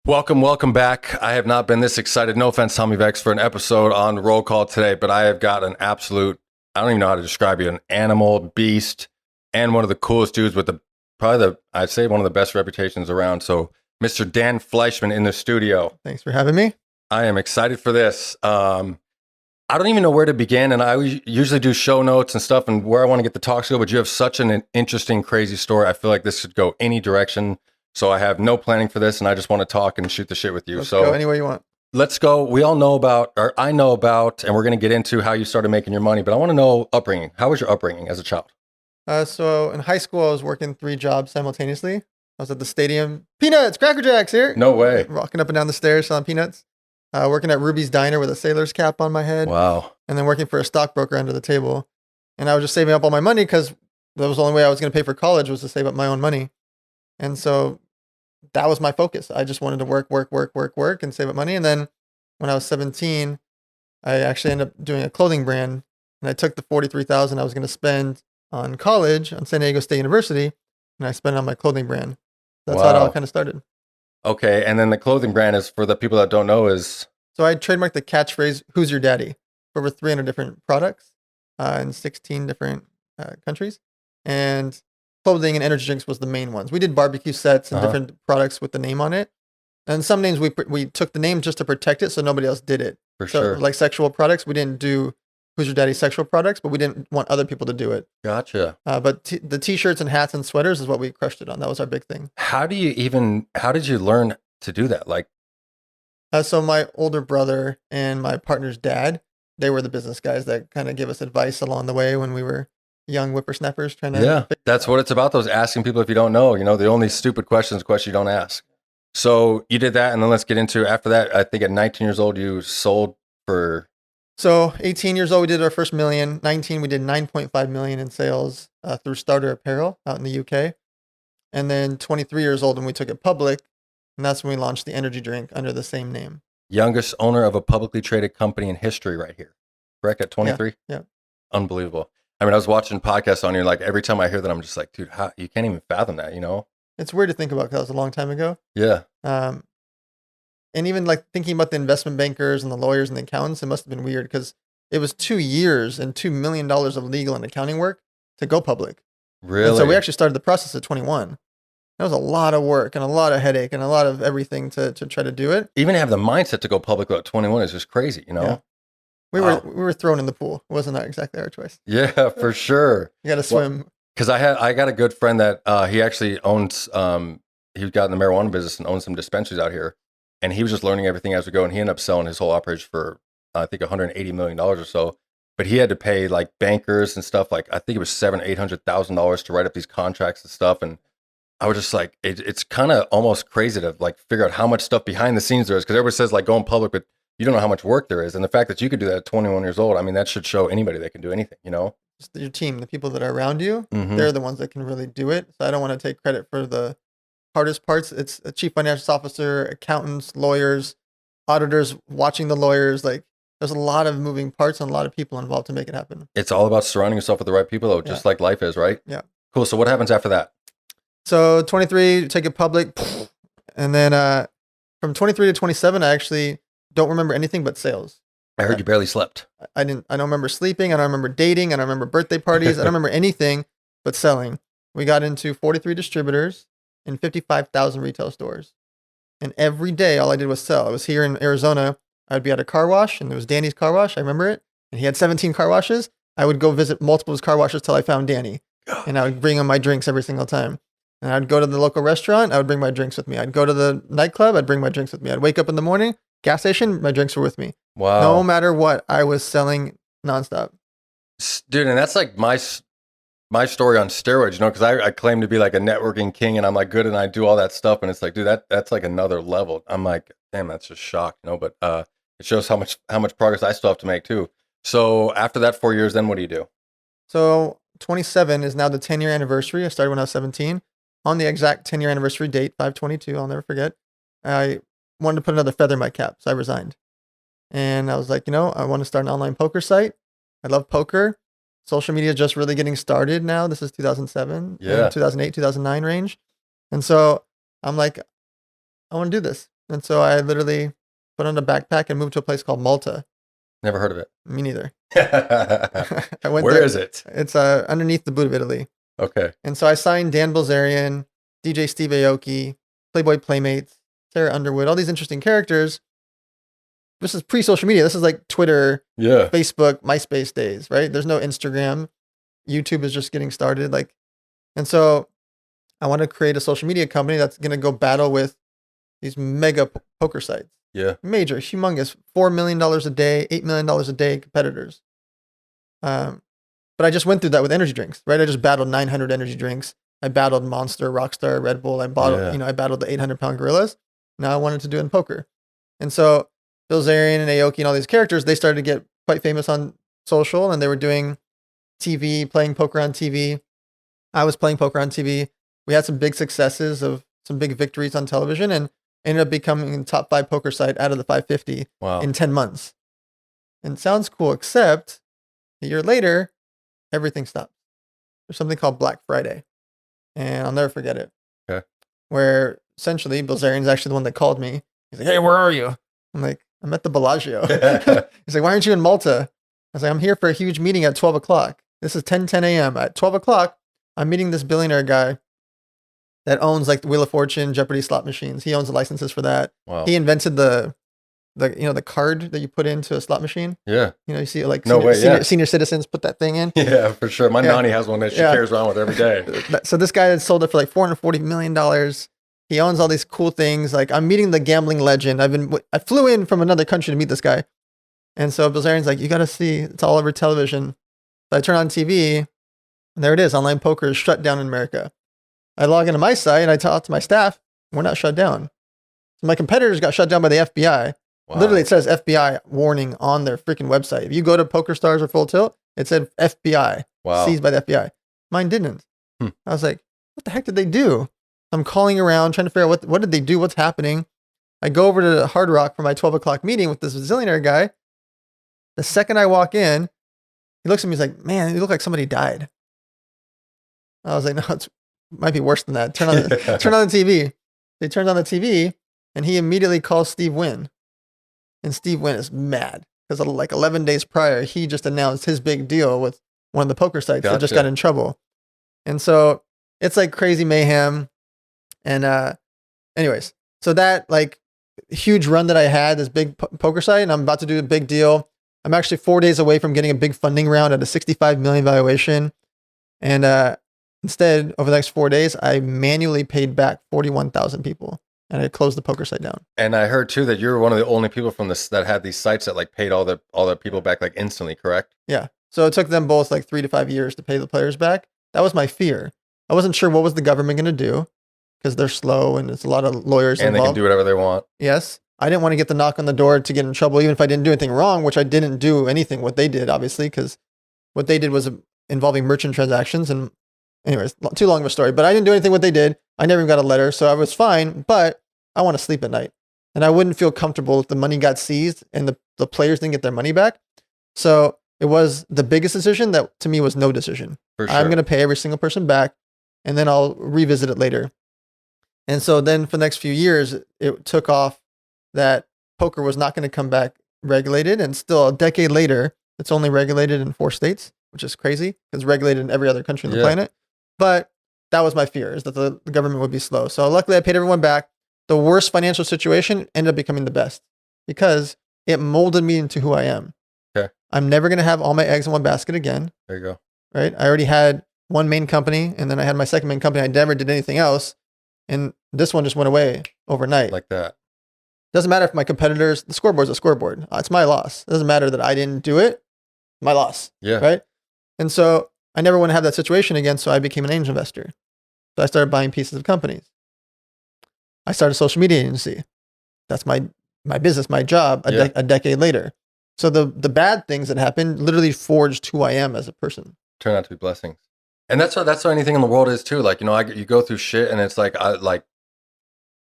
Welcome back. I have not been this excited, no offense, Tommy Vex, for an episode on Roll Call today, but I have got an absolute, I don't even know how to describe you, an animal, beast, and one of the coolest dudes with I'd say one of the best reputations around. So, Mr. Dan Fleyshman in the studio. Thanks for having me. I am excited for this. I don't even know where to begin, and I usually do show notes and stuff and where I want to get the talks go, but you have such an interesting, crazy story. I feel like this could go any direction. So I have no planning for this, and I just want to talk and shoot the shit with you. Let's go anywhere you want. Let's go. We all know about, or I know about, and we're going to get into how you started making your money, but I want to know upbringing. How was your upbringing as a child? So in high school, I was working 3 jobs simultaneously. I was at the stadium. Peanuts, Cracker Jacks here. No way. Walking up and down the stairs selling peanuts. Working at Ruby's Diner with a sailor's cap on my head. Wow. And then working for a stockbroker under the table. And I was just saving up all my money because that was the only way I was going to pay for college was to save up my own money. And so that was my focus. I just wanted to work and save up money. And then when I was 17, I actually ended up doing a clothing brand. And I took the $43,000 I was going to spend on college on San Diego State University, and I spent it on my clothing brand. That's how it all kind of started. Okay, and then the clothing brand is, for the people that don't know, is... So I trademarked the catchphrase, "Who's your daddy?" for over 300 different products in 16 different countries. And clothing and energy drinks was the main ones. We did barbecue sets and different products with the name on it. And some names we took the name just to protect it so nobody else did it. For sure. Like sexual products, we didn't do Who's Your Daddy sexual products, but we didn't want other people to do it. Gotcha. But the t-shirts and hats and sweaters is what we crushed it on. That was our big thing. How did you learn to do that? Like, so my older brother and my partner's dad, they were the business guys that kind of give us advice along the way when we were young whippersnappers trying to... Yeah, that's what it's about, those asking people if you don't know. You know, the only stupid question is the question you don't ask. So you did that, and then let's get into, after that, I think at 19 years old, you sold for... So 18 years old, we did our first million. 19, we did 9.5 million in sales through Starter Apparel out in the UK. And then 23 years old when we took it public, and that's when we launched the energy drink under the same name. Youngest owner of a publicly traded company in history right here. Correct, at 23? Yeah. Unbelievable. I mean, I was watching podcasts on you, like every time I hear that, I'm just like, dude, how, you can't even fathom that, you know? It's weird to think about because that was a long time ago. Yeah. And even like thinking about the investment bankers and the lawyers and the accountants, it must have been weird because it was 2 years and $2 million of legal and accounting work to go public. Really? And so we actually started the process at 21. That was a lot of work and a lot of headache and a lot of everything to try to do it. Even have the mindset to go public at 21 is just crazy, you know? Yeah. We were thrown in the pool. It wasn't exactly our choice. Yeah, for sure. You got to swim. Because I got a good friend that he actually owns, he got in the marijuana business and owns some dispensaries out here. And he was just learning everything as we go. And he ended up selling his whole operation for, I think, $180 million or so. But he had to pay like bankers and stuff. Like, I think it was $700,000-$800,000 to write up these contracts and stuff. And I was just like, it's kind of almost crazy to like figure out how much stuff behind the scenes there is. Because everybody says like going public, but you don't know how much work there is. And the fact that you could do that at 21 years old, I mean, that should show anybody that can do anything, you know? Just your team, the people that are around you, they're the ones that can really do it. So I don't want to take credit for the hardest parts. It's a chief financial officer, accountants, lawyers, auditors, watching the lawyers. Like there's a lot of moving parts and a lot of people involved to make it happen. It's all about surrounding yourself with the right people, though, just like life is, right? Yeah. Cool. So what happens after that? So 23, take it public. And then from 23 to 27, I actually don't remember anything but sales. I heard you barely slept. I don't remember sleeping. I don't remember dating. I don't remember birthday parties. I don't remember anything but selling. We got into 43 distributors in 55,000 retail stores. And every day, all I did was sell. I was here in Arizona. I'd be at a car wash, and there was Danny's car wash. I remember it. And he had 17 car washes. I would go visit multiple of his car washes till I found Danny. And I would bring him my drinks every single time. And I'd go to the local restaurant. I would bring my drinks with me. I'd go to the nightclub. I'd bring my drinks with me. I'd wake up in the morning, gas station, my drinks were with me. Wow. No matter what, I was selling nonstop. Dude, and that's like my story on steroids, you know, because I claim to be like a networking king and I'm like good and I do all that stuff. And it's like, dude, that's like another level. I'm like, damn, that's just shock, you know, but it shows how much progress I still have to make too. So after that 4 years, then what do you do? So 27 is now the 10-year anniversary. I started when I was 17. On the exact 10-year anniversary date, 5/22, I'll never forget, I wanted to put another feather in my cap, so I resigned. And I was like, I want to start an online poker site. I love poker. Social media is just really getting started now. This is 2007, 2008, 2009 range. And so I'm like, I want to do this. And so I literally put on a backpack and moved to a place called Malta. Never heard of it. Me neither. I went Where there. is it? It's underneath the boot of Italy. Okay. And so I signed Dan Bilzerian, DJ Steve Aoki, Playboy Playmates, Sarah Underwood, all these interesting characters. This is pre-social media. This is like Twitter, Yeah. Facebook, MySpace days, right? There's no Instagram. YouTube is just getting started. And so I want to create a social media company that's going to go battle with these mega poker sites. Yeah. Major, humongous, $4 million a day, $8 million a day competitors. But I just went through that with energy drinks, right? I just battled 900 energy drinks. I battled Monster, Rockstar, Red Bull. I battled the 800-pound gorillas. Now I wanted to do it in poker. And so Bilzerian and Aoki and all these characters, they started to get quite famous on social, and they were doing TV, playing poker on TV. I was playing poker on TV. We had some big successes of some big victories on television, and ended up becoming top 5 poker site out of the 550 in 10 months. And it sounds cool, except a year later, everything stopped. There's something called Black Friday, and I'll never forget it. Okay. Where essentially Bilzerian's actually the one that called me. He's like, "Hey, where are you?" I'm like, "I'm at the Bellagio." He's like, "Why aren't you in Malta?" I was like, "I'm here for a huge meeting at 12 o'clock. This is 10 a.m. At 12 o'clock, I'm meeting this billionaire guy that owns like the Wheel of Fortune, Jeopardy slot machines. He owns the licenses for that. Wow. He invented the card that you put into a slot machine. Yeah. You see like senior citizens put that thing in. Yeah, for sure. My nanny has one that she carries around with every day. So this guy had sold it for like $440 million. He owns all these cool things. Like, I'm meeting the gambling legend. I flew in from another country to meet this guy. And so Bilzerian's like, "You got to see, it's all over television." So I turn on TV, and there it is. Online poker is shut down in America. I log into my site and I talk to my staff. We're not shut down. So my competitors got shut down by the FBI. Wow. Literally, it says FBI warning on their freaking website. If you go to PokerStars or Full Tilt, it said FBI, seized by the FBI. Mine didn't. I was like, what the heck did they do? I'm calling around, trying to figure out what did they do? What's happening? I go over to Hard Rock for my 12 o'clock meeting with this Millionaire guy. The second I walk in, he looks at me, he's like, "Man, you look like somebody died." I was like, "No, it might be worse than that. Turn on the TV." He turns on the TV, and he immediately calls Steve Wynn. And Steve Wynn is mad because like 11 days prior, he just announced his big deal with one of the poker sites that just got in trouble. And so it's like crazy mayhem. And anyways, so that like huge run that I had, this big poker site, and I'm about to do a big deal. I'm actually 4 days away from getting a big funding round at a 65 million valuation. And instead, over the next 4 days, I manually paid back 41,000 people. And I closed the poker site down. And I heard too that you're one of the only people from this that had these sites that like paid all the people back like instantly, correct? Yeah. So it took them both like 3 to 5 years to pay the players back. That was my fear. I wasn't sure what was the government going to do because they're slow and it's a lot of lawyers and involved. They can do whatever they want. Yes. I didn't want to get the knock on the door to get in trouble, even if I didn't do anything wrong, which I didn't do anything what they did, obviously, because what they did was involving merchant transactions. And anyways, too long of a story, but I didn't do anything what they did. I never even got a letter, so I was fine, but I want to sleep at night. And I wouldn't feel comfortable if the money got seized and the players didn't get their money back. So it was the biggest decision that to me was no decision. For sure. I'm going to pay every single person back and then I'll revisit it later. And so then for the next few years, it took off that poker was not going to come back regulated. And still a decade later, it's only regulated in 4 states, which is crazy. It's regulated in every other country on the planet. But that was my fear, is that the government would be slow. So luckily I paid everyone back. The worst financial situation ended up becoming the best because it molded me into who I am. Okay. I'm never going to have all my eggs in one basket again. There you go. Right. I already had one main company and then I had my second main company. I never did anything else. And this one just went away overnight. Like that. Doesn't matter if my competitors, the scoreboard's a scoreboard. It's my loss. It doesn't matter that I didn't do it. My loss. Yeah. Right. And so I never want to have that situation again. So I became an angel investor. So I started buying pieces of companies. I started a social media agency. That's my business, my job a decade later. So the bad things that happened literally forged who I am as a person. Turned out to be blessings. And that's what anything in the world is too. Like, you go through shit and it's like,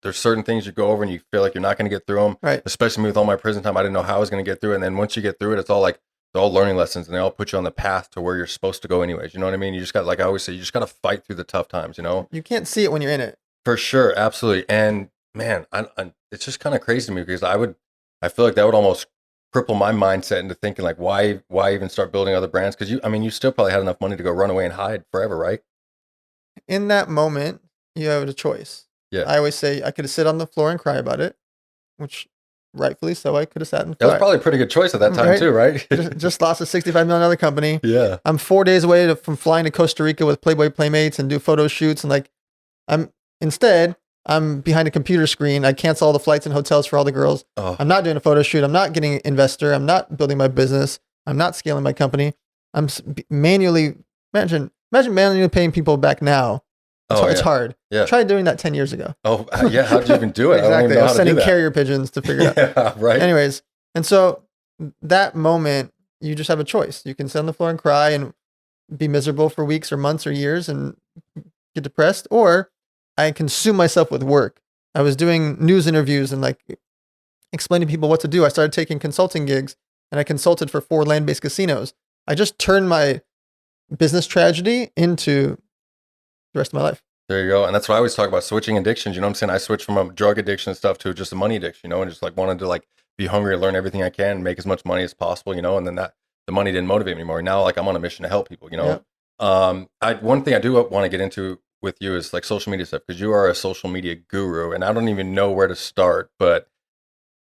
there's certain things you go over and you feel like you're not going to get through them. Right. Especially with all my prison time, I didn't know how I was going to get through it. And then once you get through it, it's all like, they're all learning lessons and they all put you on the path to where you're supposed to go anyways. You know what I mean? You just got, like I always say, you just got to fight through the tough times, You can't see it when you're in it. For sure. Absolutely. And man, it's just kind of crazy to me because I feel like that would almost cripple my mindset into thinking like, why even start building other brands? Because you still probably had enough money to go run away and hide forever, right? In that moment, you have a choice. Yeah. I always say I could have sit on the floor and cry about it, which rightfully so. I could have sat and That was cried. probably a pretty good choice at that time Right? too, right? Just lost a $65 million company. Yeah. I'm 4 days away from flying to Costa Rica with Playboy Playmates and do photo shoots. And like, I'm behind a computer screen. I cancel all the flights and hotels for all the girls. Oh, I'm not doing a photo shoot. I'm not getting an investor. I'm not building my business. I'm not scaling my company. I'm manually, imagine manually paying people back now. It's hard. Yeah. Try doing that 10 years ago. Oh, yeah. How'd you even do it? Exactly. I don't even know I was how to sending do that. carrier pigeons to figure it out. Yeah, right. Anyways, and so that moment, you just have a choice. You can sit on the floor and cry and be miserable for weeks or months or years and get depressed, or I consume myself with work. I was doing news interviews and like explaining to people what to do. I started taking consulting gigs and I consulted for 4 land-based casinos. I just turned my business tragedy into the rest of my life. There you go. And that's why I always talk about switching addictions. You know what I'm saying? I switched from a drug addiction and stuff to just a money addiction, and just like wanted to like be hungry, learn everything I can, make as much money as possible, and then the money didn't motivate me anymore. Now like I'm on a mission to help people, Yeah. One thing I do want to get into with you is like social media stuff, because you are a social media guru and I don't even know where to start, but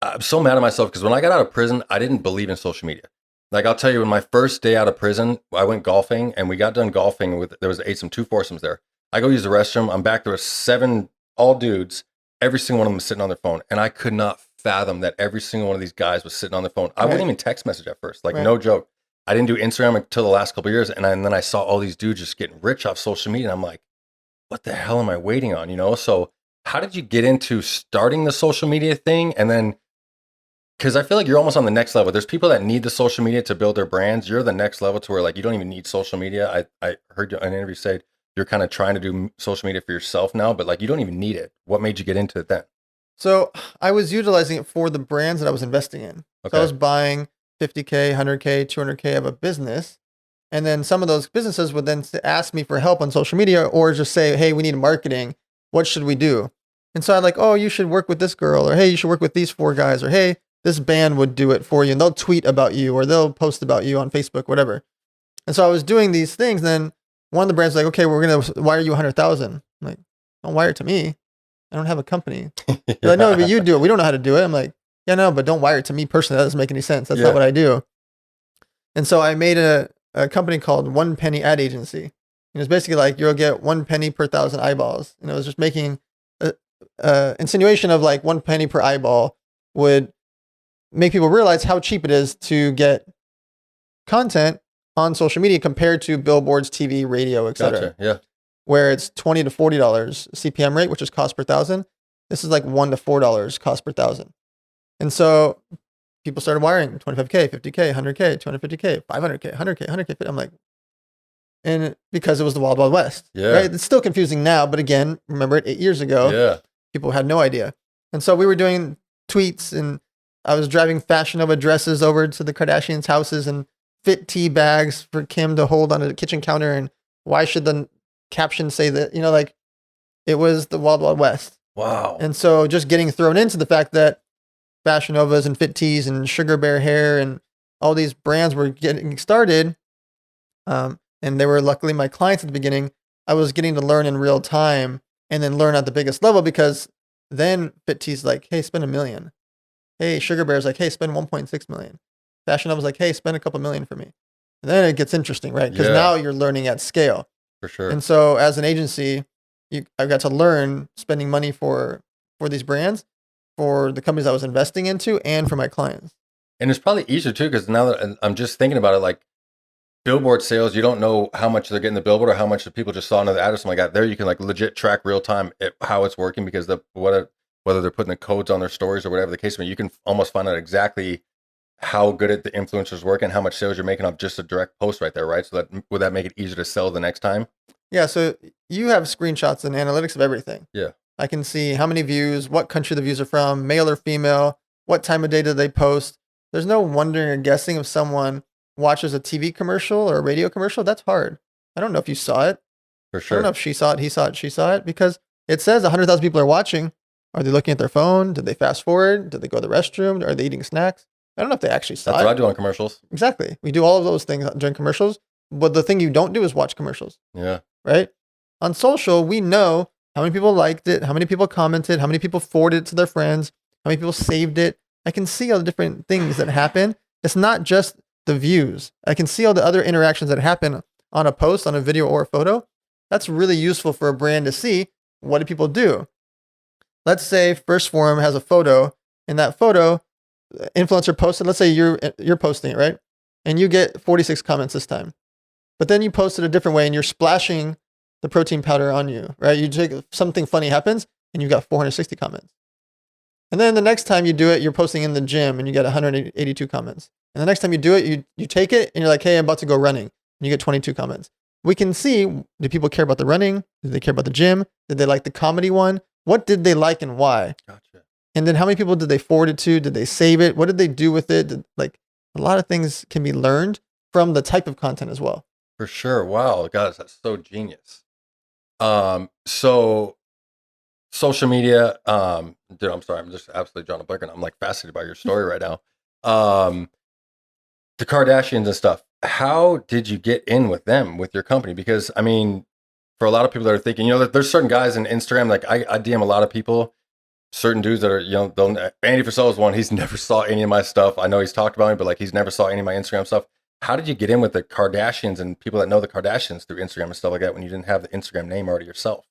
I'm so mad at myself because when I got out of prison, I didn't believe in social media. Like I'll tell you, when my first day out of prison, I went golfing and we got done golfing there was two foursomes there. I go use the restroom. I'm back. There were 7 all dudes. Every single one of them was sitting on their phone. And I could not fathom that every single one of these guys was sitting on their phone. I wouldn't even text message at first. Like, no joke. I didn't do Instagram until the last couple of years. And then I saw all these dudes just getting rich off social media. And I'm like, what the hell am I waiting on? So how did you get into starting the social media thing? And then, because I feel like you're almost on the next level. There's people that need the social media to build their brands. You're the next level to where like you don't even need social media. I heard an interview say you're kind of trying to do social media for yourself now, but like you don't even need it. What made you get into it then? So I was utilizing it for the brands that I was investing in. Okay. So I was buying 50K, 100K, 200K of a business. And then some of those businesses would then ask me for help on social media or just say, hey, we need marketing. What should we do? And so I'm like, oh, you should work with this girl, or hey, you should work with these 4 guys, or hey, this band would do it for you. And they'll tweet about you or they'll post about you on Facebook, whatever. And so I was doing these things. Then one of the brands was like, okay, we're going to wire you 100,000. I'm like, don't wire it to me. I don't have a company. They're like, no, but you do it. We don't know how to do it. I'm like, yeah, no, but don't wire it to me personally. That doesn't make any sense. That's not what I do. And so I made a company called One Penny Ad Agency. And it was basically like, you'll get 1 penny per 1,000 eyeballs. And it was just making a insinuation of like 1 penny per eyeball would make people realize how cheap it is to get content on social media compared to billboards, TV, radio, etc. Gotcha. Yeah. Where it's $20 to $40 CPM rate, which is cost per 1,000. This is like $1 to $4 cost per 1,000. And so people started wiring 25K, 50K, 100K, 250K, 500K, 100K, 100K. I'm like, and because it was the Wild Wild West, right? It's still confusing now, but again, remember it 8 years ago, people had no idea. And so we were doing tweets and I was driving Fashion Nova dresses over to the Kardashians' houses and fit tea bags for Kim to hold on a kitchen counter. And why should the caption say that? Like it was the Wild Wild West. Wow. And so just getting thrown into the fact that Fashion Novas and Fit Teas and Sugar Bear Hair and all these brands were getting started. And they were luckily my clients at the beginning. I was getting to learn in real time and then learn at the biggest level, because then Fit Tea's like, hey, spend $1 million. Hey, Sugar Bear's like, hey, spend 1.6 million. Fashion Nova's like, hey, spend a couple million for me. And then it gets interesting, right? Because now you're learning at scale. For sure. And so as an agency, I got to learn spending money for these brands, for the companies I was investing into, and for my clients. And it's probably easier too, because now that I'm just thinking about it, like billboard sales, you don't know how much they're getting the billboard or how much the people just saw another ad or something like that. There you can like legit track real time how it's working, because whether they're putting the codes on their stories or whatever the case may be, you can almost find out exactly how good the influencers work and how much sales you're making off just a direct post right there, right? So would that make it easier to sell the next time? Yeah, so you have screenshots and analytics of everything. Yeah. I can see how many views, what country the views are from, male or female, what time of day did they post. There's no wondering or guessing if someone watches a TV commercial or a radio commercial. That's hard. I don't know if you saw it. For sure. I don't know if she saw it, he saw it, she saw it, because it says 100,000 people are watching. Are they looking at their phone? Did they fast forward? Did they go to the restroom? Are they eating snacks? I don't know if they actually saw That's it. what I do on commercials. Exactly. We do all of those things during commercials. But the thing you don't do is watch commercials. Yeah. Right? On social, we know how many people liked it, how many people commented, how many people forwarded it to their friends, how many people saved it. I can see all the different things that happen. It's not just the views. I can see all the other interactions that happen on a post, on a video or a photo. That's really useful for a brand to see. What do people do? Let's say First Forum has a photo, and that photo, influencer posted, let's say you're posting it, right? And you get 46 comments this time. But then you post it a different way and you're splashing the protein powder on you, right? You take something funny happens and you've got 460 comments. And then the next time you do it, you're posting in the gym and you get 182 comments. And the next time you do it, you take it and you're like, hey, I'm about to go running. And you get 22 comments. We can see, do people care about the running? Did they care about the gym? Did they like the comedy one? What did they like and why? Gotcha. And then how many people did they forward it to? Did they save it? What did they do with it? Like a lot of things can be learned from the type of content as well. For sure. Wow, guys, that's so genius. So social media, dude, I'm sorry, I'm just absolutely drawing a blank. I'm like fascinated by your story right now. The Kardashians and stuff. How did you get in with them, with your company? Because I mean, for a lot of people that are thinking, there's certain guys in Instagram, like I DM a lot of people, certain dudes that are, Andy Frisella's one. He's never saw any of my stuff. I know he's talked about me, but like he's never saw any of my Instagram stuff. How did you get in with the Kardashians and people that know the Kardashians through Instagram and stuff like that when you didn't have the Instagram name already yourself?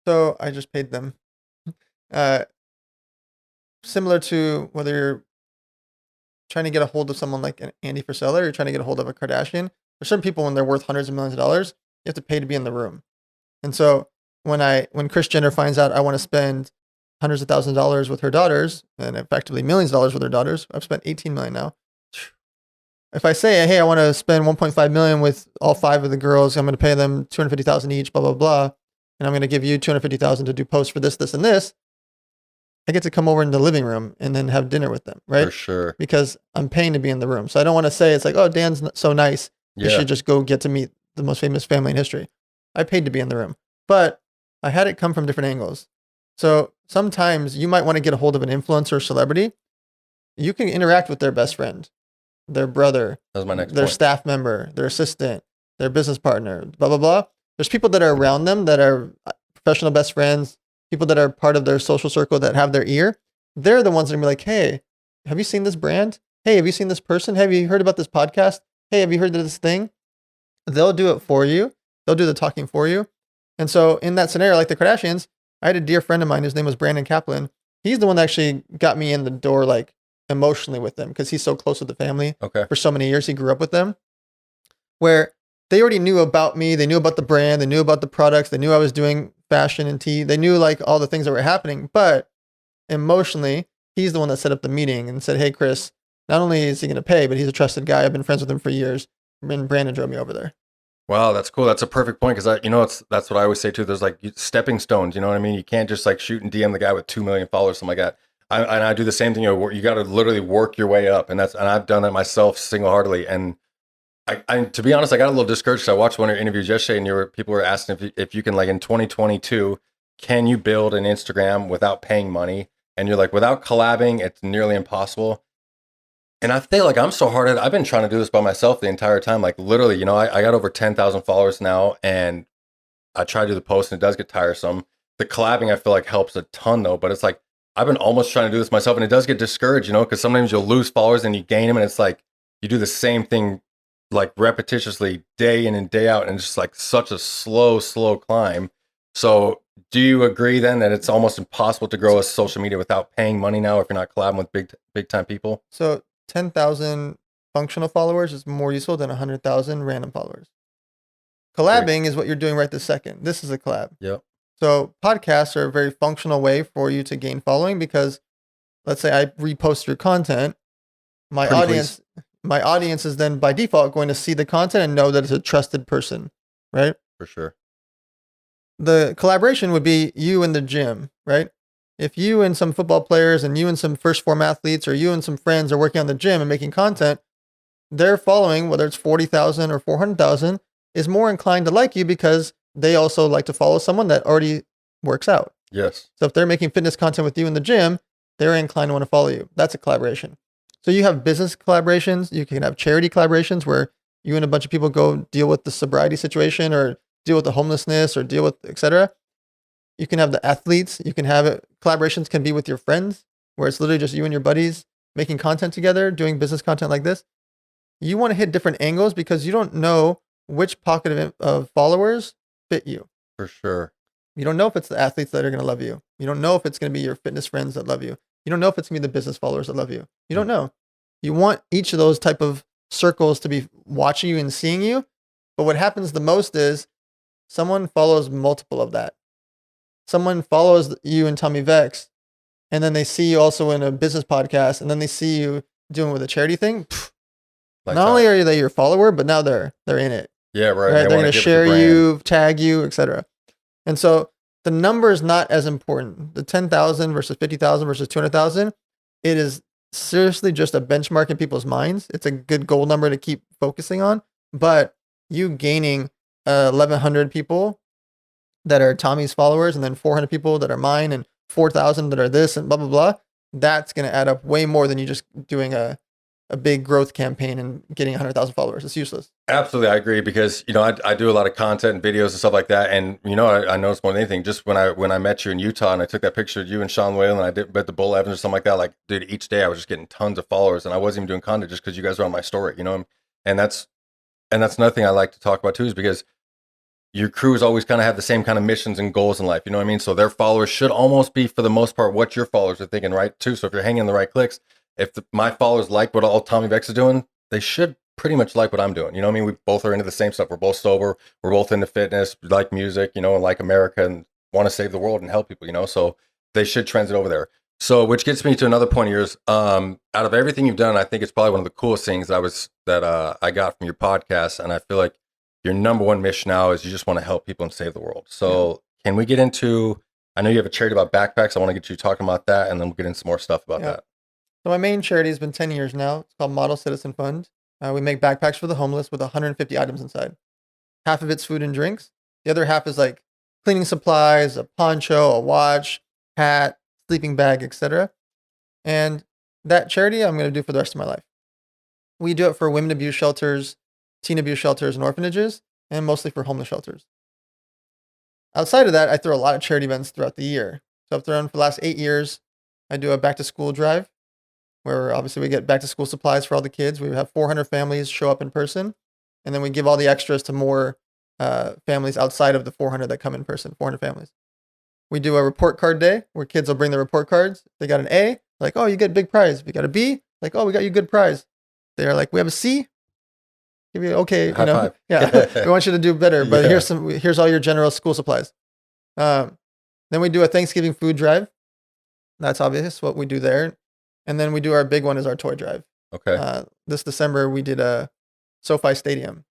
So I just paid them. Similar to whether you're trying to get a hold of someone like an Andy Frisella or you're trying to get a hold of a Kardashian. There's certain people when they're worth hundreds of millions of dollars, you have to pay to be in the room. And so when Kris Jenner finds out I want to spend hundreds of thousands of dollars with her daughters and effectively millions of dollars with her daughters, I've spent 18 million now. If I say, hey, I want to spend 1.5 million with all 5 of the girls, I'm going to pay them 250,000 each, blah, blah, blah. And I'm going to give you 250,000 to do posts for this, this, and this. I get to come over in the living room and then have dinner with them, right? For sure. Because I'm paying to be in the room. So I don't want to say it's like, oh, Dan's so nice. You Yeah. should just go get to meet the most famous family in history. I paid to be in the room. But I had it come from different angles. So sometimes you might want to get a hold of an influencer or celebrity. You can interact with their best friend, their brother, That was my next their point. staff member, their assistant, their business partner, blah, blah, blah. There's people that are around them that are professional best friends, people that are part of their social circle that have their ear. They're the ones that are gonna be like, hey, have you seen this brand? Hey, have you seen this person? Have you heard about this podcast? Hey, have you heard of this thing? They'll do it for you. They'll do the talking for you. And so in that scenario, like the Kardashians, I had a dear friend of mine, his name was Brandon Kaplan. He's the one that actually got me in the door, like emotionally with them because he's so close with the family. Okay. For so many years. He grew up with them where they already knew about me. They knew about the brand. They knew about the products. They knew I was doing fashion and tea. They knew like all the things that were happening, but emotionally, he's the one that set up the meeting and said, hey, Chris, not only is he going to pay, but he's a trusted guy. I've been friends with him for years. And Brandon drove me over there. Wow, that's cool. That's a perfect point because that's what I always say too. There's like stepping stones. You know what I mean? You can't just like shoot and DM the guy with 2 million followers, something like that. I do the same thing. You got to literally work your way up, and I've done that myself single heartedly. And I to be honest, I got a little discouraged. 'Cause I watched one of your interviews yesterday, and people were asking if you can, like, in 2022, can you build an Instagram without paying money? And you're like, without collabing, it's nearly impossible. And I feel like I'm so hard at it. I've been trying to do this by myself the entire time. Like literally, I got over 10,000 followers now, and I try to do the post, and it does get tiresome. The collabing, I feel like, helps a ton though. But it's like I've been almost trying to do this myself, and it does get discouraged, because sometimes you'll lose followers and you gain them, and it's like you do the same thing like repetitiously day in and day out, and it's just like such a slow climb. So do you agree then that it's almost impossible to grow a social media without paying money now if you're not collabing with big time people? So 10,000 functional followers is more useful than 100,000 random followers. Collabing is what you're doing right this second. This is a collab. Yep. So podcasts are a very functional way for you to gain following because let's say I repost your content, my audience is then by default going to see the content and know that it's a trusted person, right? For sure. The collaboration would be you in the gym, right? If you and some football players and you and some first form athletes or you and some friends are working on the gym and making content, their following, whether it's 40,000 or 400,000, is more inclined to like you because they also like to follow someone that already works out. Yes. So if they're making fitness content with you in the gym, they're inclined to want to follow you. That's a collaboration. So you have business collaborations. You can have charity collaborations where you and a bunch of people go deal with the sobriety situation or deal with the homelessness or deal with etc. You can have the athletes. You can have it. Collaborations can be with your friends where it's literally just you and your buddies making content together, doing business content like this. You want to hit different angles because you don't know which pocket of followers fit you. For sure. You don't know if it's the athletes that are going to love you. You don't know if it's going to be your fitness friends that love you. You don't know if it's going to be the business followers that love you. You don't know. You want each of those type of circles to be watching you and seeing you. But what happens the most is someone follows multiple of that. Someone follows you in Tommy Vex, and then they see you also in a business podcast, and then they see you doing with a charity thing. Not only are they your follower, but now they're in it. Yeah, right. They're going to share you, tag you, etc. And so the number is not as important. The 10,000 versus 50,000 versus 200,000, it is seriously just a benchmark in people's minds. It's a good goal number to keep focusing on. But you gaining 1,100 people that are Tommy's followers, and then 400 people that are mine, and 4,000 that are this, and blah, blah, blah, that's going to add up way more than you just doing a big growth campaign and getting 100,000 followers. It's useless. Absolutely. I agree because, I do a lot of content and videos and stuff like that. And, I noticed more than anything, just when I met you in Utah and I took that picture of you and Sean Whalen, and I did bet the Bull Evans or something like that, like, dude, each day I was just getting tons of followers, and I wasn't even doing content just because you guys were on my story, and that's another thing I like to talk about too, is because your crews always kind of have the same kind of missions and goals in life. You know what I mean? So their followers should almost be, for the most part, what your followers are thinking, right? Too. So if you're hanging the right clicks, if my followers like what all Tommy Vex is doing, they should pretty much like what I'm doing. You know what I mean? We both are into the same stuff. We're both sober. We're both into fitness, like music, and like America, and want to save the world and help people, So they should transit over there. So, which gets me to another point of yours. Out of everything you've done, I think it's probably one of the coolest things that I got from your podcast. And I feel like your number one mission now is you just want to help people and save the world. So can we get into, I know you have a charity about backpacks. I want to get you talking about that, and then we'll get into some more stuff about that. So my main charity has been 10 years now. It's called Model Citizen Fund. We make backpacks for the homeless with 150 items inside. Half of it's food and drinks. The other half is like cleaning supplies, a poncho, a watch, hat, sleeping bag, etc. And that charity I'm going to do for the rest of my life. We do it for women abuse shelters, teen abuse shelters, and orphanages, and mostly for homeless shelters. Outside of that, I throw a lot of charity events throughout the year. So I've thrown for the last 8 years. I do a back to school drive, where obviously we get back to school supplies for all the kids. We have 400 families show up in person, and then we give all the extras to more families outside of the 400 that come in person, 400 families. We do a report card day where kids will bring their report cards. They got an A, like, oh, you get a big prize. We got a B, like, oh, we got you a good prize. They're like, we have a C. Give you okay, High five. Yeah, we want you to do better, but here's all your general school supplies. Then we do a Thanksgiving food drive. That's obvious what we do there. And then we do our big one is our toy drive. Okay. This December we did a SoFi Stadium.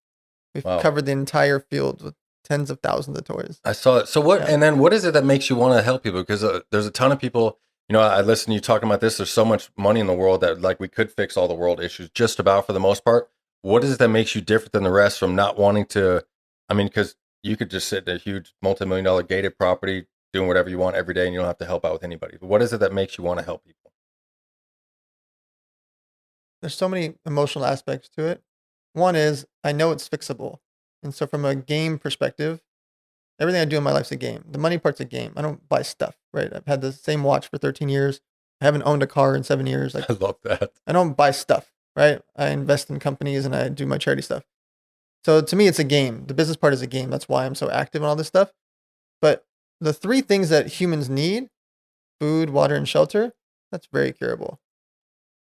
We've covered the entire field with tens of thousands of toys. I saw it. So what? Yeah. And then what is it that makes you want to help people? Because there's a ton of people. I listen to you talking about this. There's so much money in the world that like we could fix all the world issues just about for the most part. What is it that makes you different than the rest from not wanting to? I mean, because you could just sit in a huge multi-million-dollar gated property doing whatever you want every day, and you don't have to help out with anybody. But what is it that makes you want to help people? There's so many emotional aspects to it. One is I know it's fixable. And so from a game perspective, everything I do in my life's a game. The money part's a game. I don't buy stuff, right? I've had the same watch for 13 years. I haven't owned a car in 7 years. Like, I love that. I don't buy stuff, right? I invest in companies and I do my charity stuff. So to me, it's a game. The business part is a game. That's why I'm so active in all this stuff. But the three things that humans need, food, water, and shelter, that's very curable.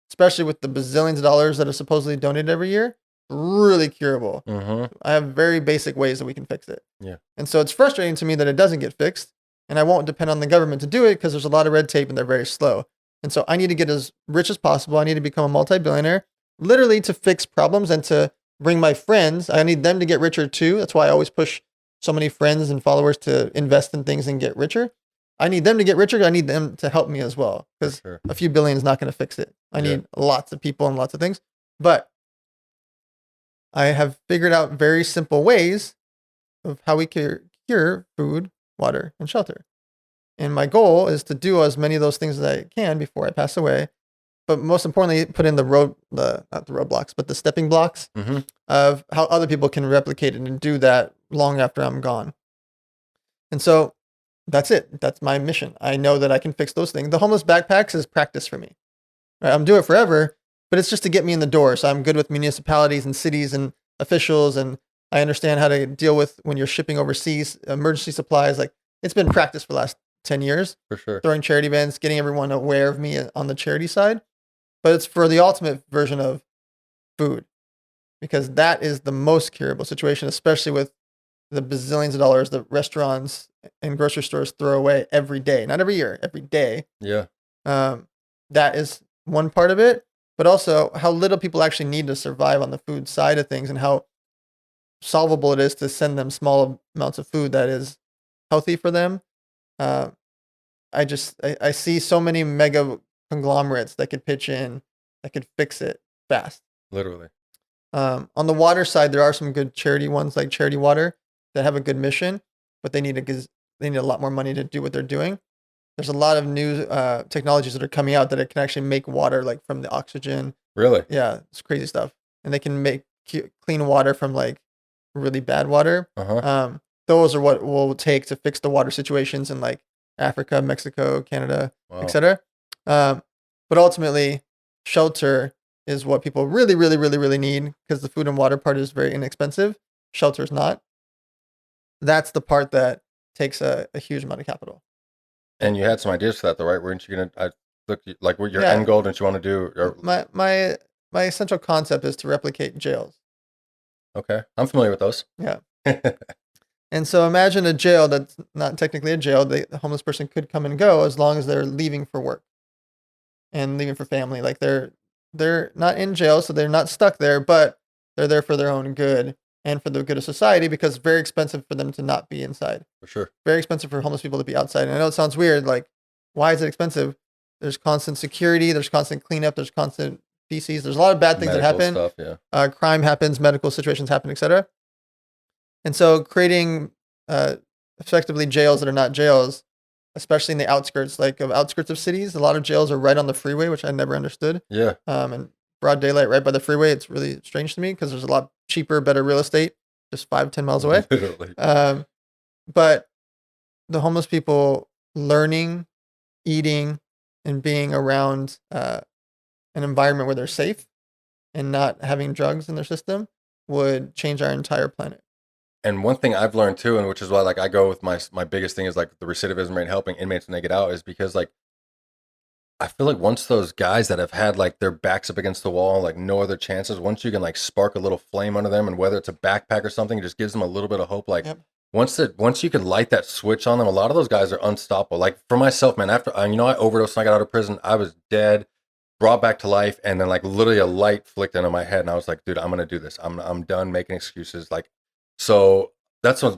Especially with the bazillions of dollars that are supposedly donated every year, really curable. Mm-hmm. I have very basic ways that we can fix it. Yeah. And so it's frustrating to me that it doesn't get fixed, and I won't depend on the government to do it because there's a lot of red tape and they're very slow. And so I need to get as rich as possible. I need to become a multi-billionaire, literally to fix problems and to bring my friends. I need them to get richer too. That's why I always push so many friends and followers to invest in things and get richer. I need them to get richer. I need them to help me as well because a few billion is not going to fix it. I need lots of people and lots of things. But I have figured out very simple ways of how we can cure food, water, and shelter. And my goal is to do as many of those things as I can before I pass away. But most importantly, put in not the roadblocks, but the stepping blocks Mm-hmm. of how other people can replicate it and do that long after I'm gone. And so that's it. That's my mission. I know that I can fix those things. The homeless backpacks is practice for me. Right? I'm doing it forever, but it's just to get me in the door. So I'm good with municipalities and cities and officials, and I understand how to deal with when you're shipping overseas, emergency supplies. Like, it's been practice for the last 10 years, For sure. throwing charity events, getting everyone aware of me on the charity side. But it's for the ultimate version of food, because that is the most curable situation, especially with the bazillions of dollars that restaurants and grocery stores throw away every day, not every year, every day. Yeah. That is one part of it, but also how little people actually need to survive on the food side of things, and how solvable it is to send them small amounts of food that is healthy for them. Uh, I see so many mega conglomerates that could pitch in, that could fix it fast. Literally. On the water side, there are some good charity ones like Charity Water that have a good mission, but they need a lot more money to do what they're doing. There's a lot of new technologies that are coming out that it can actually make water, like from the oxygen. Really? Yeah, it's crazy stuff, and they can make clean water from like really bad water. Uh-huh. Those are what will take to fix the water situations in like Africa, Mexico, Canada, Wow. etc. But ultimately, shelter is what people really, really, really, really need, because the food and water part is very inexpensive. Shelter is not. That's the part that takes a huge amount of capital. And you had some ideas for that, though, right? Weren't you gonna? Like what your Yeah. end goal? Don't you want to do? Or, My essential concept is to replicate jails. okay, I'm familiar with those. Yeah. And so imagine a jail that's not technically a jail. The homeless person could come and go as long as they're leaving for work and leaving for family. Like, they're not in jail, so they're not stuck there, but they're there for their own good and for the good of society, because it's very expensive for them to not be inside. For sure. Very expensive for homeless people to be outside. And I know it sounds weird. Like, why is it expensive? There's constant security. There's constant cleanup. There's constant feces. There's a lot of bad things Medical that happen. stuff, yeah. Crime happens. Medical situations happen, etc. And so creating effectively jails that are not jails, especially in the outskirts, like of outskirts of cities. A lot of jails are right on the freeway, which I never understood. Yeah. And broad daylight right by the freeway. It's really strange to me, because there's a lot cheaper, better real estate just 5-10 miles away. Literally. But the homeless people learning, eating, and being around an environment where they're safe and not having drugs in their system would change our entire planet. And one thing I've learned too, and which is why like I go with my biggest thing is like the recidivism rate, helping inmates when they get out, is because like I feel like once those guys that have had like their backs up against the wall, like no other chances, once you can like spark a little flame under them, and whether it's a backpack or something, it just gives them a little bit of hope. Like Yep. once you can light that switch on them, a lot of those guys are unstoppable. Like for myself, man, after I overdosed and I got out of prison, I was dead, brought back to life, and then like literally a light flicked into my head, and I was like, dude, I'm gonna do this. I'm done making excuses. Like, so that's one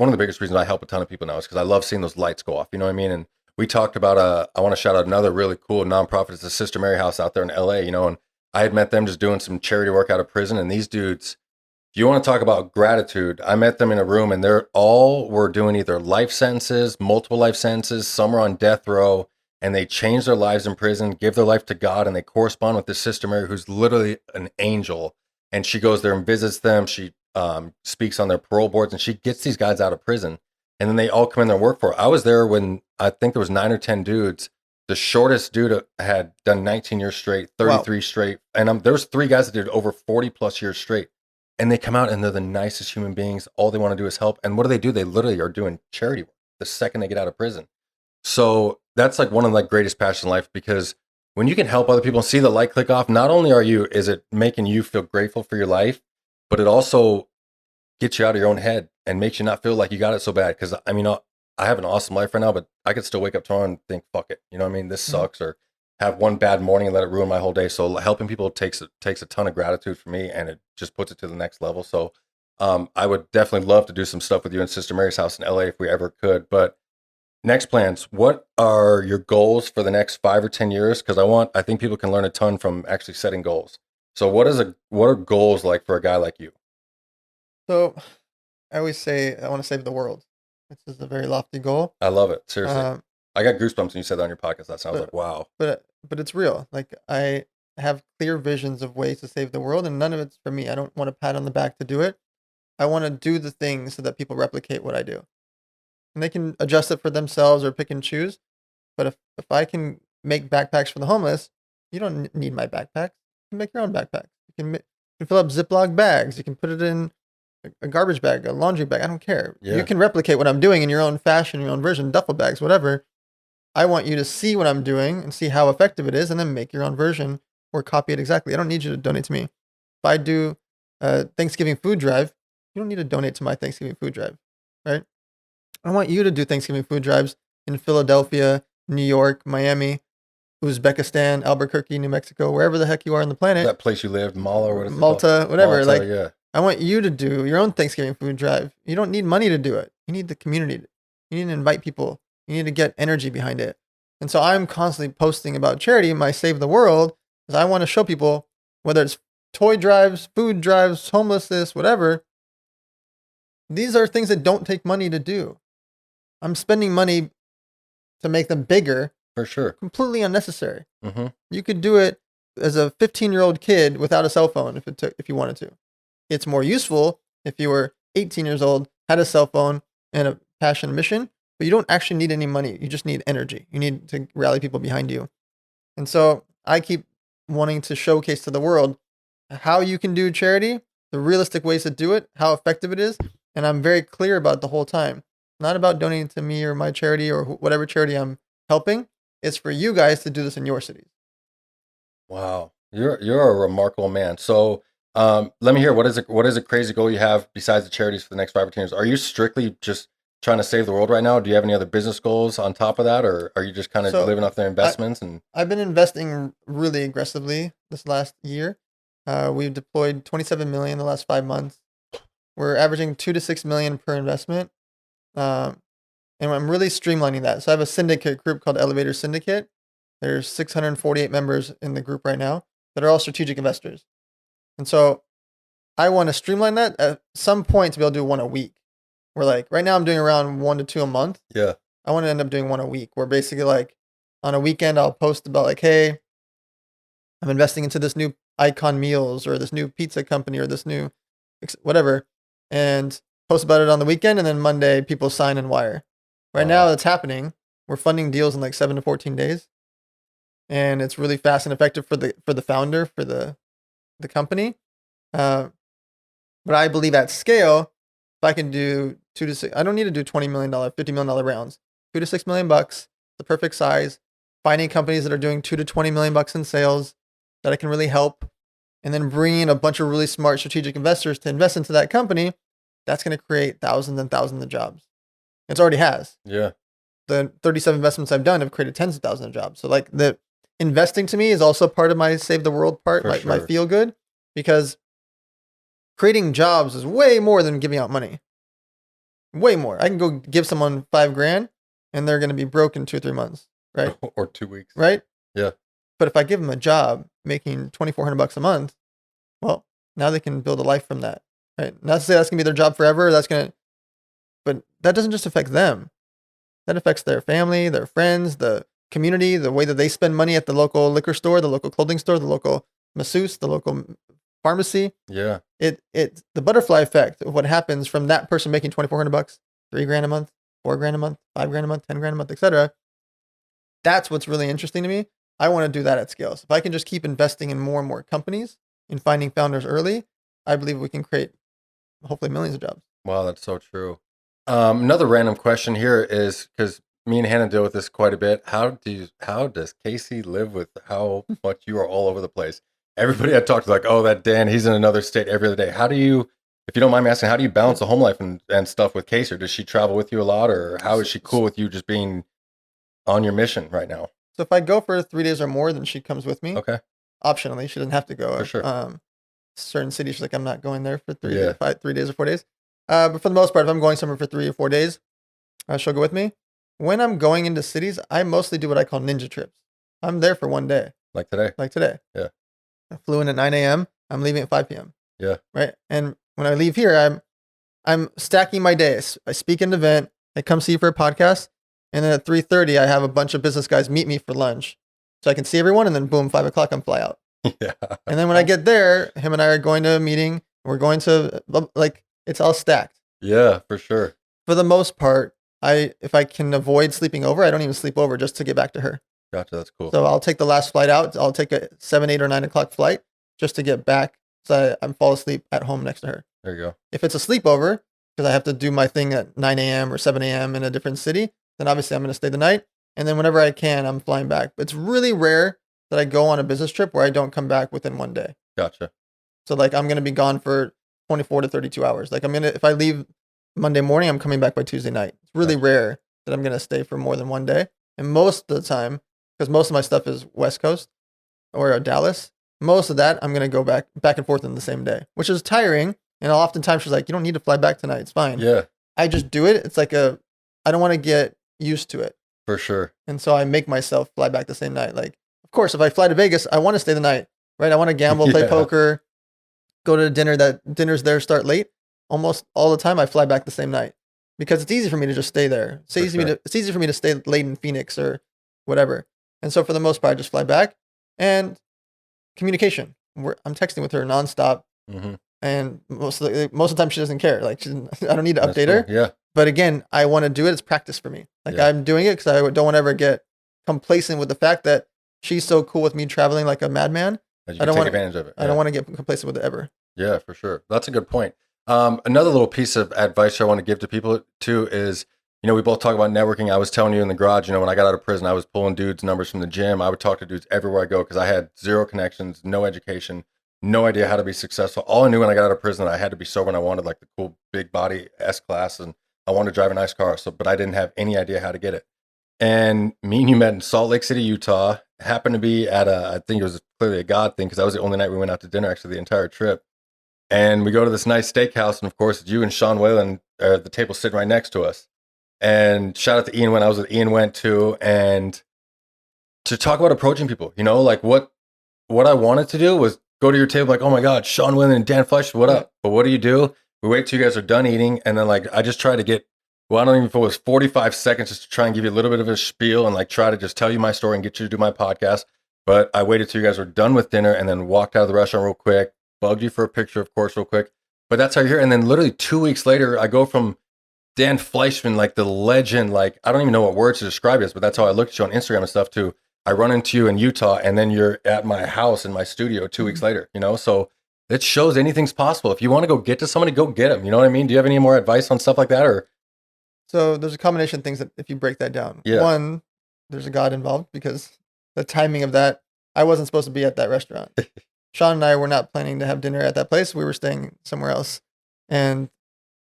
of the biggest reasons I help a ton of people now, is because I love seeing those lights go off. You know what I mean? And we talked about I want to shout out another really cool nonprofit. It's the Sister Mary House out there in LA, and I had met them just doing some charity work out of prison. And these dudes, if you want to talk about gratitude, I met them in a room, and they're all were doing either life sentences, multiple life sentences, some are on death row, and they change their lives in prison, give their life to God, and they correspond with this Sister Mary, who's literally an angel. And she goes there and visits them. She speaks on their parole boards, and she gets these guys out of prison. And then they all come in there and work for her. I was there when I think there was 9 or 10 dudes. The shortest dude had done 19 years straight, 33 straight. And there was 3 guys that did over 40 plus years straight. And they come out and they're the nicest human beings. All they want to do is help. And what do? They literally are doing charity work the second they get out of prison. So that's like one of the greatest passions in life, because when you can help other people and see the light click off, not only is it making you feel grateful for your life, but it also gets you out of your own head and makes you not feel like you got it so bad. Because I mean, I have an awesome life right now, but I could still wake up tomorrow and think, fuck it. You know what I mean? This sucks, or have one bad morning and let it ruin my whole day. So helping people takes a ton of gratitude for me, and it just puts it to the next level. So I would definitely love to do some stuff with you in Sister Mary's house in LA if we ever could. But next plans, what are your goals for the next 5 or 10 years? Because I think people can learn a ton from actually setting goals. So what are goals like for a guy like you? So I always say I want to save the world. This is a very lofty goal. I love it. Seriously. I got goosebumps when you said that on your podcast. That sounds But- like wow. But it's real. Like I have clear visions of ways to save the world, and none of it's for me. I don't want a pat on the back to do it. I want to do the things so that people replicate what I do, and they can adjust it for themselves or pick and choose. But if I can make backpacks for the homeless, you don't need my backpack. You can make your own backpack. You can fill up Ziploc bags. You can put it in a garbage bag, a laundry bag. I don't care. Yeah. You can replicate what I'm doing in your own fashion, your own version, duffel bags, whatever. I want you to see what I'm doing and see how effective it is, and then make your own version or copy it exactly. I don't need you to donate to me. If I do a Thanksgiving food drive, you don't need to donate to my Thanksgiving food drive, right? I want you to do Thanksgiving food drives in Philadelphia, New York, Miami, Uzbekistan, Albuquerque, New Mexico, wherever the heck you are on the planet. That place you lived, Mala, what is it Malta, called? whatever. Malta, Like, yeah. I want you to do your own Thanksgiving food drive. You don't need money to do it. You need the community. You need to invite people. You need to get energy behind it. And so I'm constantly posting about charity, my Save the World, because I want to show people, whether it's toy drives, food drives, homelessness, whatever, these are things that don't take money to do. I'm spending money to make them bigger, For sure. completely unnecessary. Mm-hmm. You could do it as a 15-year-old kid without a cell phone if you wanted to. It's more useful if you were 18 years old, had a cell phone and a passion and mission, but you don't actually need any money. You just need energy. You need to rally people behind you. And so I keep wanting to showcase to the world how you can do charity, the realistic ways to do it, how effective it is. And I'm very clear about it the whole time. Not about donating to me or my charity or whatever charity I'm helping. It's for you guys to do this in your cities. Wow. You're a remarkable man. So let me hear, what is a crazy goal you have besides the charities for the next 5 or 10 years? Are you strictly just trying to save the world right now? Do you have any other business goals on top of that, or are you just kind of So, living off their investments? And I've been investing really aggressively this last year. We've deployed 27 million the last 5 months. We're averaging 2 to 6 million per investment. And I'm really streamlining that. So I have a syndicate group called Elevator Syndicate. There's 648 members in the group right now that are all strategic investors. And so I want to streamline that at some point to be able to do one a week. We're like, right now I'm doing around 1 to 2 a month. yeah, I want to end up doing one a week, where basically like on a weekend I'll post about like, hey, I'm investing into this new Icon Meals or this new pizza company or this new whatever, and post about it on the weekend, and then Monday people sign and wire. Right now that's happening. We're funding deals in like 7 to 14 days. And it's really fast and effective for the founder, for the company. But I believe at scale, if I can do 2 to 6, I don't need to do $20 million, $50 million rounds. 2 to 6 million bucks, the perfect size. Finding companies that are doing 2 to 20 million bucks in sales that I can really help, and then bringing a bunch of really smart strategic investors to invest into that company. That's going to create thousands and thousands of jobs. It already has. yeah, The 37 investments I've done have created tens of thousands of jobs. So like the investing to me is also part of my save the world part, For my sure. feel good, because creating jobs is way more than giving out money. Way more. I can go give someone $5,000 and they're going to be broke in 2 or 3 months, right? or 2 weeks. Right? Yeah. But if I give them a job making $2,400 a month, well, now they can build a life from that, right? Not to say that's going to be their job forever. But that doesn't just affect them. That affects their family, their friends, the community, the way that they spend money at the local liquor store, the local clothing store, the local masseuse, the local pharmacy. Yeah. It's the butterfly effect of what happens from that person making $2,400, $3,000 a month, $4,000 a month, $5,000 a month, $10,000 a month, etc. That's what's really interesting to me. I want to do that at scale. So if I can just keep investing in more and more companies and finding founders early, I believe we can create hopefully millions of jobs. Wow, that's so true. Another random question here is, because me and Hannah deal with this quite a bit. How does Casey live with how much you are all over the place? Everybody I talk to is like, oh, that Dan, he's in another state every other day. How do you, if you don't mind me asking, how do you balance the home life and stuff with Casey? Or does she travel with you a lot, or how is she cool with you just being on your mission right now? So if I go for 3 days or more, then she comes with me. Okay. Optionally, she doesn't have to go. For sure. Certain cities, she's like, I'm not going there for 3 Yeah. days, 3 days or 4 days. But for the most part, if I'm going somewhere for 3 or 4 days, she'll go with me. When I'm going into cities, I mostly do what I call ninja trips. I'm there for 1 day, Like today. like today. Yeah. I flew in at 9 a.m. I'm leaving at 5 p.m. Yeah. Right. And when I leave here, I'm stacking my days. I speak at an event. I come see you for a podcast. And then at 3:30, I have a bunch of business guys meet me for lunch. So I can see everyone, and then boom, 5 o'clock, I'm fly out. Yeah. And then when I get there, him and I are going to a meeting. We're going to, like, it's all stacked. Yeah, for sure. For the most part, if I can avoid sleeping over, I don't even sleep over just to get back to her. Gotcha. That's cool. So I'll take the last flight out. I'll take a 7, 8, or 9 o'clock flight just to get back. So I fall asleep at home next to her. There you go. If it's a sleepover, because I have to do my thing at 9 a.m. or 7 a.m. in a different city, then obviously I'm going to stay the night. And then whenever I can, I'm flying back. But it's really rare that I go on a business trip where I don't come back within 1 day. Gotcha. So like I'm going to be gone for 24 to 32 hours. Like if I leave Monday morning, I'm coming back by Tuesday night. It's really rare that I'm going to stay for more than 1 day. And most of the time, because most of my stuff is West Coast or Dallas, most of that I'm going to go back and forth in the same day, which is tiring. And oftentimes she's like, you don't need to fly back tonight. It's fine. Yeah. I just do it. It's like I don't want to get used to it. For sure. And so I make myself fly back the same night. Like, of course, if I fly to Vegas, I want to stay the night, right? I want to gamble, play poker, go to dinner. That dinner's there, start late. Almost all the time I fly back the same night because it's easy for me to just stay there. It's easy for me to stay late in Phoenix or whatever. And so for the most part, I just fly back. And communication. I'm texting with her nonstop. Mm-hmm. And most of the time she doesn't care. Like I don't need to update her. Yeah. But again, I want to do it. It's practice for me. Like I'm doing it because I don't want to ever get complacent with the fact that she's so cool with me traveling like a madman. I don't want to take advantage of it. I don't want to get complacent with it ever. Yeah, for sure. That's a good point. Another little piece of advice I want to give to people too is, we both talk about networking. I was telling you in the garage, when I got out of prison, I was pulling dudes' numbers from the gym. I would talk to dudes everywhere I go because I had zero connections, no education, no idea how to be successful. All I knew when I got out of prison, I had to be sober and I wanted like the cool big body S-Class and I wanted to drive a nice car. But I didn't have any idea how to get it. And me and you met in Salt Lake City, Utah. Happened to be at I think it was clearly a God thing because that was the only night we went out to dinner actually the entire trip. And we go to this nice steakhouse, and of course, it's you and Sean Whalen are at the table sitting right next to us. And shout out to Ian Went. I was with Ian Went too. And to talk about approaching people, like what I wanted to do was go to your table like, oh my God, Sean Whalen and Dan Fleyshman, what up? But what do? We wait till you guys are done eating. And then I just try to get, I don't even know if it was 45 seconds just to try and give you a little bit of a spiel and try to just tell you my story and get you to do my podcast. But I waited till you guys were done with dinner and then walked out of the restaurant real quick, bugged you for a picture, of course, real quick. But that's how you're here. And then literally 2 weeks later, I go from Dan Fleyshman, the legend, I don't even know what words to describe this, but that's how I looked at you on Instagram and stuff too. I run into you in Utah and then you're at my house in my studio 2 weeks later, So it shows anything's possible. If you want to go get to somebody, go get them. You know what I mean? Do you have any more advice on stuff like that? Or So there's a combination of things that if you break that down. Yeah. One, there's a God involved because the timing of that, I wasn't supposed to be at that restaurant. Sean and I were not planning to have dinner at that place. We were staying somewhere else. And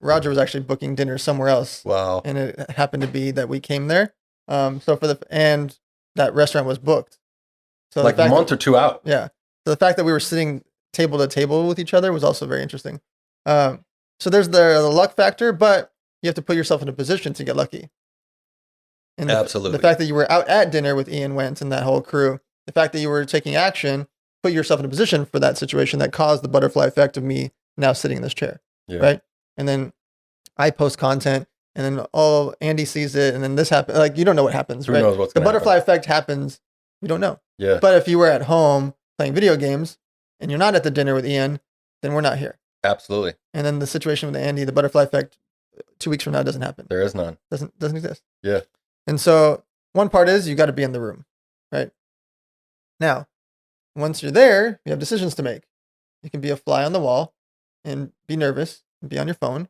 Roger was actually booking dinner somewhere else. Wow. And it happened to be that we came there. And that restaurant was booked. So a month or two out. Yeah. So the fact that we were sitting table to table with each other was also very interesting. So there's the luck factor, but you have to put yourself in a position to get lucky. And Absolutely. The fact that you were out at dinner with Ian Wentz and that whole crew, the fact that you were taking action, put yourself in a position for that situation that caused the butterfly effect of me now sitting in this chair. Yeah. Right. And then I post content and then, Andy sees it and then this happens. You don't know what happens. Who right? knows what's the gonna butterfly effect happens. We don't know. Yeah. But if you were at home playing video games and you're not at the dinner with Ian, then we're not here. Absolutely. And then the situation with Andy, the butterfly effect 2 weeks from now doesn't happen. There is none. Doesn't exist. Yeah. And so one part is you got to be in the room, right? Now, once you're there, you have decisions to make. You can be a fly on the wall and be nervous and be on your phone.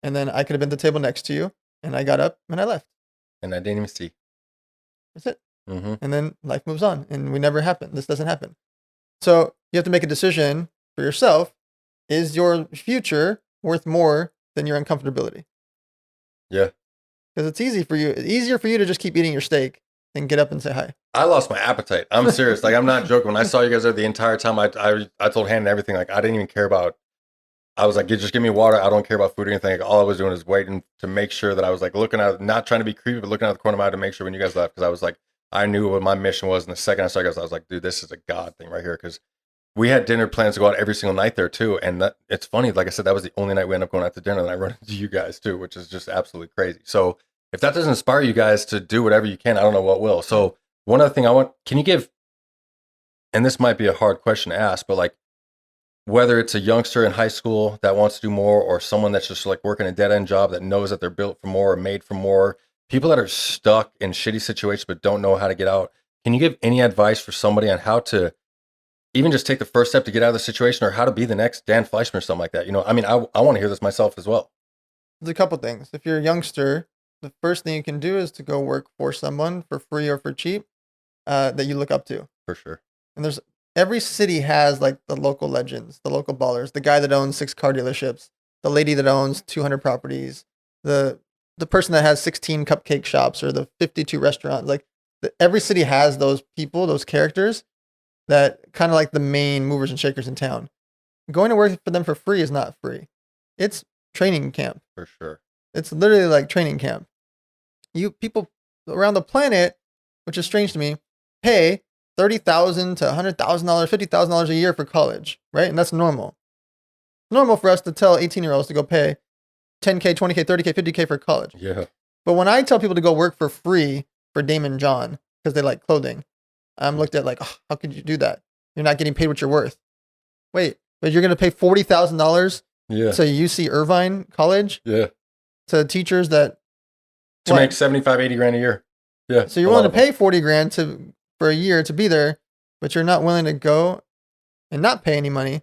And then I could have been at the table next to you and I got up and I left. And I didn't even see. That's it. Mm-hmm. And then life moves on and we never happen. This doesn't happen. So you have to make a decision for yourself. Is your future worth more than your uncomfortability? Yeah. Because it's easier for you to just keep eating your steak than get up and say hi. I lost my appetite. I'm serious. I'm not joking. When I saw you guys there the entire time, I told Hannah everything. I didn't even care about. I was like, just give me water. I don't care about food or anything. All I was doing is waiting to make sure that I was looking out, not trying to be creepy, but looking out the corner of my eye to make sure when you guys left. Because I was I knew what my mission was. And the second I saw you guys, I was like, dude, this is a God thing right here. Because we had dinner plans to go out every single night there too. And it's funny. Like I said, that was the only night we ended up going out to dinner. And I run into you guys too, which is just absolutely crazy. So if that doesn't inspire you guys to do whatever you can, I don't know what will. So one other thing can you give, and this might be a hard question to ask, but like, whether it's a youngster in high school that wants to do more, or someone that's just like working a dead end job that knows that they're built for more or made for more, people that are stuck in shitty situations but don't know how to get out. Can you give any advice for somebody on how to even just take the first step to get out of the situation, or how to be the next Dan Fleyshman or something like that? I mean, I want to hear this myself as well. There's a couple things. If you're a youngster, the first thing you can do is to go work for someone for free or for cheap that you look up to. For sure. And every city has like the local legends, the local ballers, the guy that owns 6 car dealerships, the lady that owns 200 properties, the person that has 16 cupcake shops, or the 52 restaurants. Like every city has those people, those characters that kind of like the main movers and shakers in town. Going to work for them for free is not free. It's training camp. For sure. It's literally like training camp. People around the planet, which is strange to me, pay $30,000 to $100,000, $50,000 a year for college, right? And that's normal. Normal for us to tell 18-year-olds to go pay $10K, $20K, $30K, $50K for college. Yeah. But when I tell people to go work for free for Damon John because they like clothing, I'm looked at like, oh, how could you do that? You're not getting paid what you're worth. Wait, but you're going to pay $40,000 to UC Irvine College? Yeah. To teachers that to make 75, 80 grand a year. Yeah. So you're willing to pay 40 grand for a year to be there, but you're not willing to go and not pay any money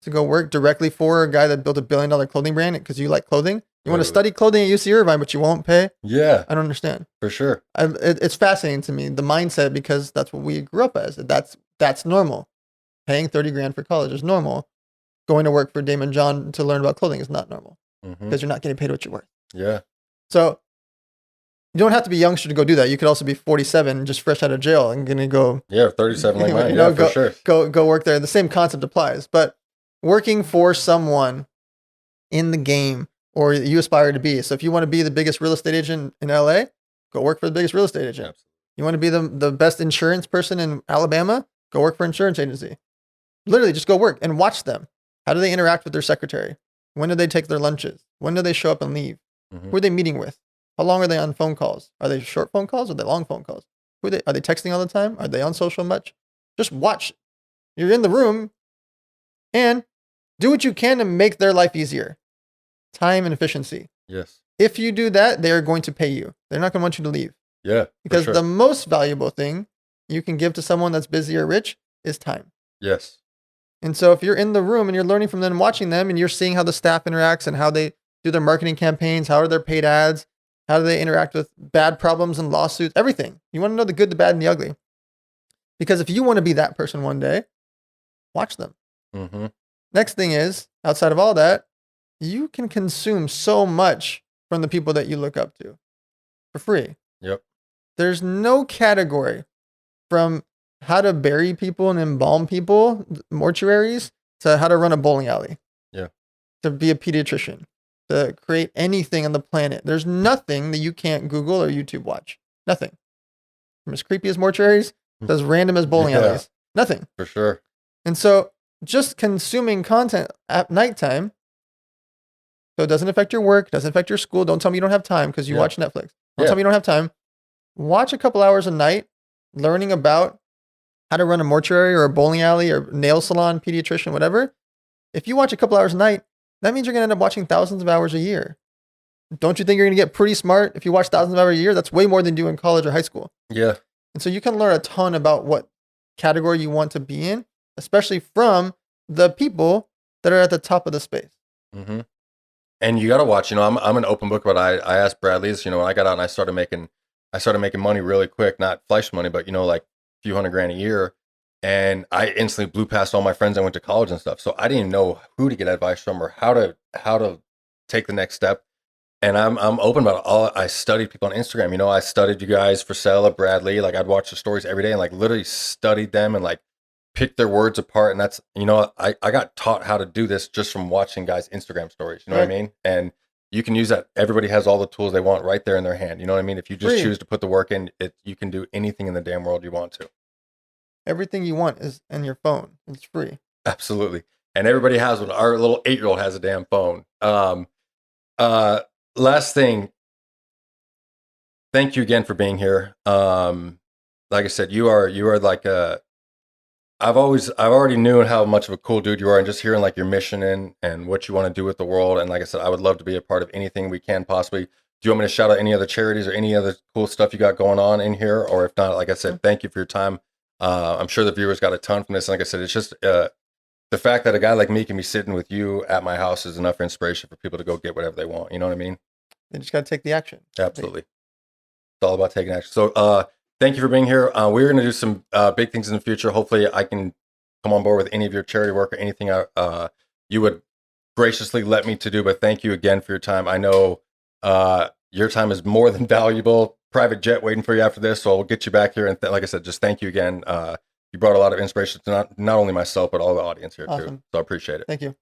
to go work directly for a guy that built $1 billion clothing brand because you like clothing. You want to study clothing at UC Irvine, but you won't pay? Yeah. I don't understand. For sure. It's fascinating to me, the mindset, because that's what we grew up as. That's normal. Paying 30 grand for college is normal. Going to work for Damon John to learn about clothing is not normal because you're not getting paid what you're worth. Yeah. So you don't have to be youngster to go do that. You could also be 47, just fresh out of jail, and gonna go. Yeah, 37 like mine. For sure. Go work there. The same concept applies, but working for someone in the game, or you aspire to be. So if you want to be the biggest real estate agent in LA, go work for the biggest real estate agent. Absolutely. You want to be the best insurance person in Alabama, go work for an insurance agency. Literally, just go work and watch them. How do they interact with their secretary? When do they take their lunches? When do they show up and leave? Who are they meeting with? How long are they on phone calls? Are they short phone calls or are they long phone calls? Are they texting all the time? Are they on social much? Just watch. You're in the room and do what you can to make their life easier. Time and efficiency. Yes. If you do that, they are going to pay you. They're not going to want you to leave. Yeah. Because the most valuable thing you can give to someone that's busy or rich is time. Yes. And so if you're in the room and you're learning from them, watching them, and you're seeing how the staff interacts and how they do their marketing campaigns, how are their paid ads, how do they interact with bad problems and lawsuits, everything. You want to know the good, the bad, and the ugly. Because if you want to be that person one day, watch them. Next thing is, outside of all that, you can consume so much from the people that you look up to for free. Yep. There's no category from how to bury people and embalm people, mortuaries, to how to run a bowling alley. Yeah. To be a pediatrician, to create anything on the planet. There's nothing that you can't Google or YouTube watch. Nothing. From as creepy as mortuaries to as random as bowling alleys. Nothing. For sure. And so just consuming content at nighttime, so it doesn't affect your work, doesn't affect your school. Don't tell me you don't have time because you watch Netflix. Don't tell me you don't have time. Watch a couple hours a night learning about how to run a mortuary or a bowling alley or nail salon, pediatrician, whatever. If you watch a couple hours a night, that means you're going to end up watching thousands of hours a year. Don't you think you're going to get pretty smart if you watch thousands of hours a year? That's way more than you do in college or high school. Yeah. And so you can learn a ton about what category you want to be in, especially from the people that are at the top of the space. And you got to watch, I'm an open book, but I asked Bradley this, when I got out and I started making money really quick, not flash money, but, like a few $100,000 a year. And I instantly blew past all my friends that went to college and stuff. So I didn't even know who to get advice from or how to take the next step. And I'm open about it. I studied people on Instagram. I studied you guys for Celebvidy, Bradley. Like I'd watch the stories every day and like literally studied them and like picked their words apart. And that's, I got taught how to do this just from watching guys' Instagram stories. You know what I mean? And you can use that. Everybody has all the tools they want right there in their hand. You know what I mean? If you just choose to put the work in, you can do anything in the damn world you want to. Everything you want is in your phone. It's free. Absolutely. And everybody has one. Our little 8-year-old has a damn phone. Last thing, thank you again for being here. Like I said, you are like I've already knew how much of a cool dude you are, and just hearing like your mission and what you want to do with the world. And like I said, I would love to be a part of anything we can possibly. Do you want me to shout out any other charities or any other cool stuff you got going on in here? Or if not, like I said, thank you for your time. I'm sure the viewers got a ton from this. And like I said, it's just the fact that a guy like me can be sitting with you at my house is enough inspiration for people to go get whatever they want. You know what I mean? They just got to take the action. Absolutely. It's all about taking action. So thank you for being here. We're going to do some big things in the future. Hopefully I can come on board with any of your charity work or anything you would graciously let me to do. But thank you again for your time. I know your time is more than valuable. Private jet waiting for you after this. So I'll get you back here. And like I said, just thank you again. You brought a lot of inspiration to not only myself, but all the audience here too. So I appreciate it. Thank you.